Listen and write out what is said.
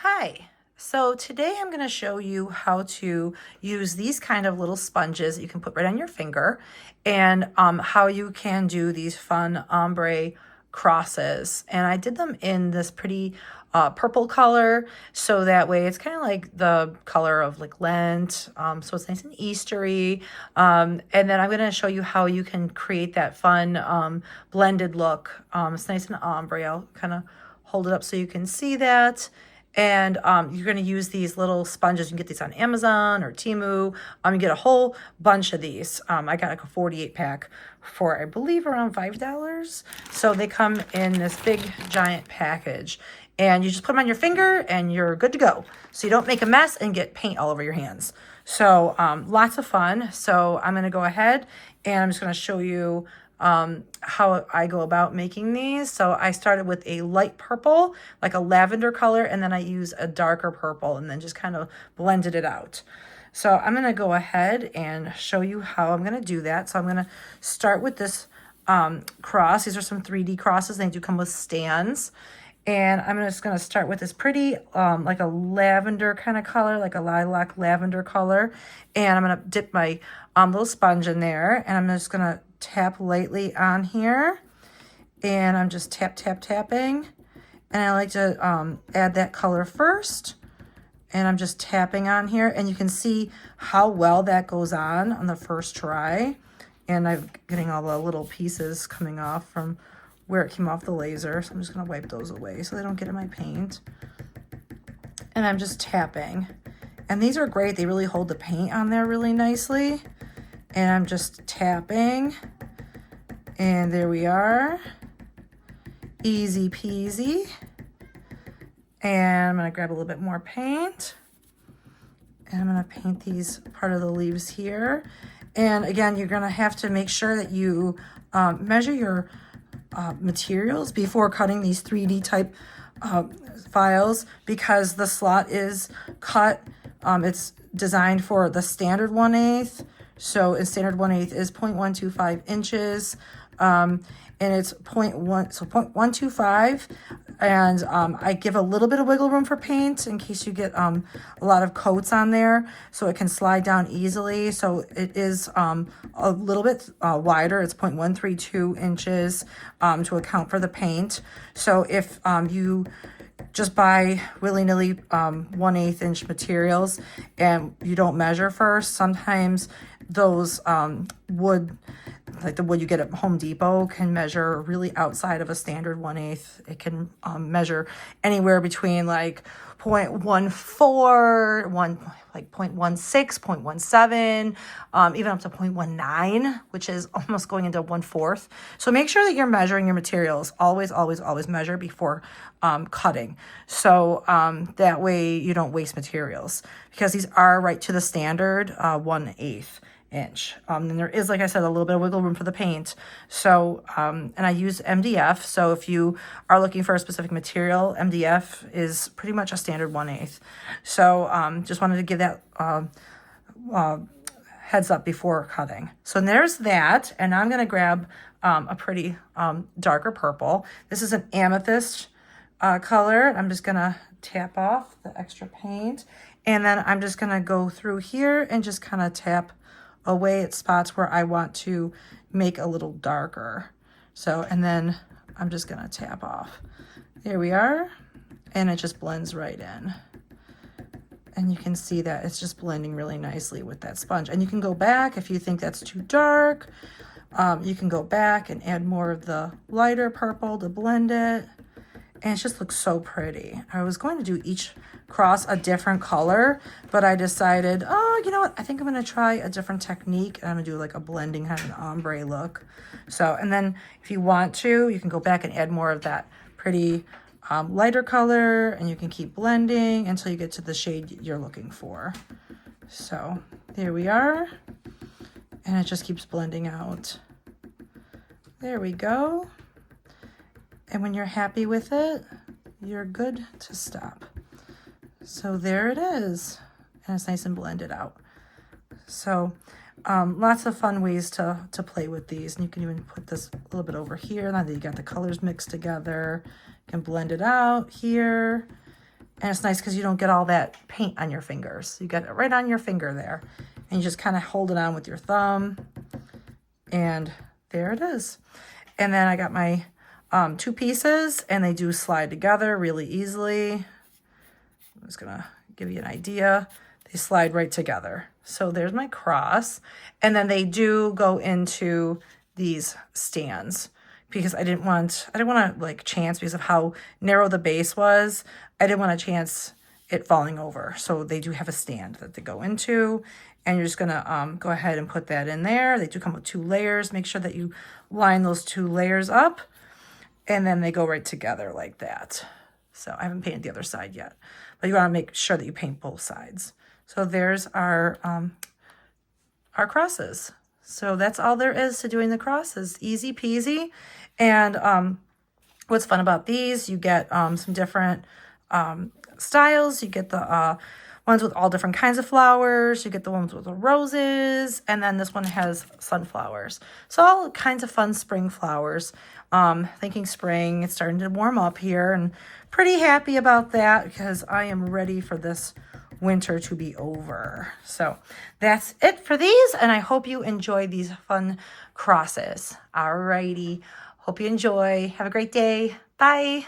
Hi, so today I'm going to show you how to use these kind of little sponges that you can put right on your finger and how you can do these fun ombre crosses. And I did them in this pretty purple color, so that way it's kind of like the color of like Lent, so it's nice and Eastery. And then I'm going to show you how you can create that fun blended look. It's nice and ombre. I'll kind of hold it up so you can see that. And you're going to use these little sponges. You can get these on Amazon or Temu. You get a whole bunch of these. I got like a 48 pack for, I believe, around $5. So they come in this big giant package. And you just put them on your finger and you're good to go. So you don't make a mess and get paint all over your hands. So lots of fun. So I'm going to go ahead and I'm just going to show you how I go about making these. So I started with a light purple, like a lavender color, and then I use a darker purple and then just kind of blended it out. So I'm going to go ahead and show you how I'm going to do that. So I'm going to start with this cross. These are some 3D crosses. They do come with stands. And I'm just going to start with this pretty, like a lavender kind of color, like a lilac lavender color. And I'm going to dip my little sponge in there. And I'm just going to tap lightly on here. And I'm just tapping. And I like to add that color first. And I'm just tapping on here. And you can see how well that goes on the first try. And I'm getting all the little pieces coming off from where it came off the laser. So I'm just going to wipe those away so they don't get in my paint. And I'm just tapping. And these are great. They really hold the paint on there really nicely. And I'm just tapping. And there we are. Easy peasy. And I'm going to grab a little bit more paint. And I'm going to paint these part of the leaves here. And again, you're going to have to make sure that you measure your materials before cutting these 3D type files, because the slot is cut. It's designed for the standard 1/8. So in standard 1/8 is 0.125 inches. And it's 0.1, so 0.125. And I give a little bit of wiggle room for paint in case you get a lot of coats on there, so it can slide down easily. So it is a little bit wider. It's 0.132 inches to account for the paint. So if you just buy willy-nilly 1/8 inch materials and you don't measure first, sometimes those wood, like the wood you get at Home Depot, can measure really outside of a standard 1/8. It can measure anywhere between like 0.14, like 0.16, 0.17, even up to 0.19, which is almost going into 1/4. So make sure that you're measuring your materials. Always measure before cutting. So that way you don't waste materials, because these are right to the standard 1/8 inch. And there is, like I said, a little bit of wiggle room for the paint. So, and I use MDF. So if you are looking for a specific material, MDF is pretty much a standard 1/8. So, just wanted to give that heads up before cutting. So there's that. And I'm going to grab a pretty darker purple. This is an amethyst color. I'm just going to tap off the extra paint. And then I'm just going to go through here and just kind of tap away at spots where I want to make a little darker. So, and then I'm just going to tap off. There we are. And it just blends right in. And you can see that it's just blending really nicely with that sponge. And you can go back if you think that's too dark. You can go back and add more of the lighter purple to blend it. And it just looks so pretty. I was going to do each cross a different color, but I decided, oh, you know what? I think I'm going to try a different technique. And I'm going to do like a blending kind of an ombre look. So, and then if you want to, you can go back and add more of that pretty lighter color, and you can keep blending until you get to the shade you're looking for. So there we are. And it just keeps blending out. There we go. And when you're happy with it, you're good to stop. So there it is. And it's nice and blended out. So lots of fun ways to play with these. And you can even put this a little bit over here. Now that you got the colors mixed together, you can blend it out here. And it's nice because you don't get all that paint on your fingers. You get it right on your finger there. And you just kind of hold it on with your thumb. And there it is. And then I got my 2 pieces, and they do slide together really easily. I'm just going to give you an idea. They slide right together. So there's my cross. And then they do go into these stands because I didn't want to like chance, because of how narrow the base was. I didn't want to chance it falling over. So they do have a stand that they go into, and you're just going to go ahead and put that in there. They do come with 2 layers. Make sure that you line those 2 layers up, and then they go right together like that. So I haven't painted the other side yet, but you want to make sure that you paint both sides. So there's our crosses. So that's all there is to doing the crosses. Easy peasy. And what's fun about these, you get some different styles. You get the ones with all different kinds of flowers. You get the ones with the roses. And then this one has sunflowers. So all kinds of fun spring flowers. Thinking spring, it's starting to warm up here, and pretty happy about that because I am ready for this winter to be over. So that's it for these, and I hope you enjoy these fun crosses. Alrighty. Hope you enjoy. Have a great day. Bye.